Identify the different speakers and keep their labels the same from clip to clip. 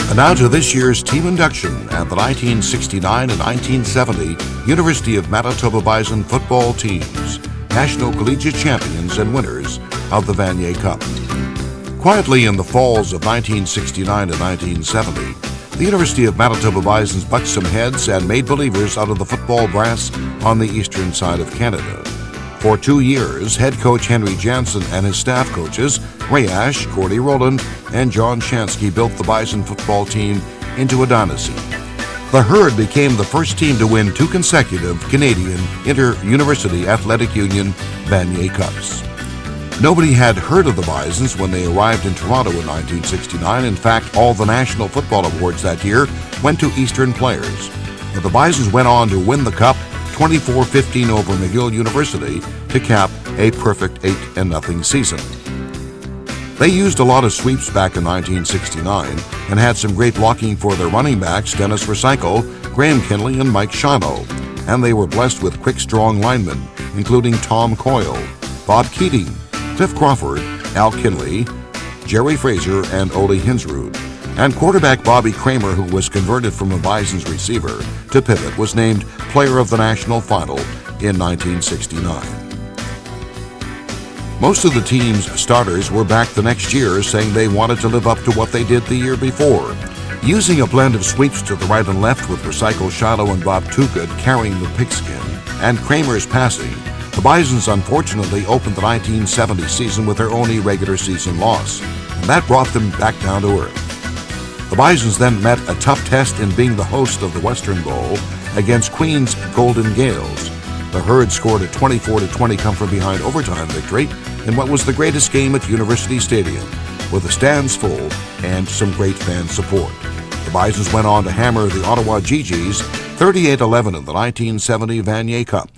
Speaker 1: And now to this year's team induction at the 1969 and 1970 University of Manitoba Bison football teams, national collegiate champions and winners of the Vanier Cup. Quietly in the falls of 1969 and 1970, the University of Manitoba Bisons bucked some heads and made believers out of the football brass on the eastern side of Canada. For 2 years, head coach Henry Jansen and his staff coaches, Ray Ash, Cordy Rowland, and John Shansky built the Bison football team into a dynasty. The Herd became the first team to win 2 consecutive Canadian Inter-University Athletic Union Vanier Cups. Nobody had heard of the Bisons when they arrived in Toronto in 1969. In fact, all the National Football Awards that year went to Eastern players. But the Bisons went on to win the Cup 24-15 over McGill University to cap a perfect 8-0 season. They used a lot of sweeps back in 1969 and had some great blocking for their running backs, Dennis Recycle, Graham Kinley, and Mike Shano. And they were blessed with quick, strong linemen, including Tom Coyle, Bob Keating, Cliff Crawford, Al Kinley, Jerry Fraser, and Ole Hinsrud. And quarterback Bobby Kramer, who was converted from a Bison's receiver to pivot, was named Player of the National Final in 1969. Most of the team's starters were back the next year, saying they wanted to live up to what they did the year before. Using a blend of sweeps to the right and left with Recycle, Shiloh, and Bob Toogood carrying the pigskin, and Kramer's passing, the Bisons unfortunately opened the 1970 season with their only regular season loss, and that brought them back down to earth. The Bisons then met a tough test in being the host of the Western Bowl against Queen's Golden Gales. The Herd scored a 24-20 come-from-behind overtime victory in what was the greatest game at University Stadium, with the stands full and some great fan support. The Bisons went on to hammer the Ottawa GGs 38-11 in the 1970 Vanier Cup.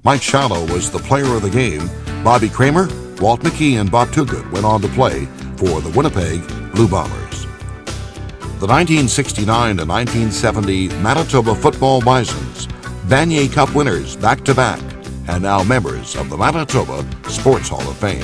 Speaker 1: Mike Shiloh was the player of the game. Bobby Kramer, Walt McKee, and Bob Toogood went on to play for the Winnipeg Blue Bombers. The 1969 and 1970 Manitoba Football Bisons, Vanier Cup winners back-to-back, and now members of the Manitoba Sports Hall of Fame.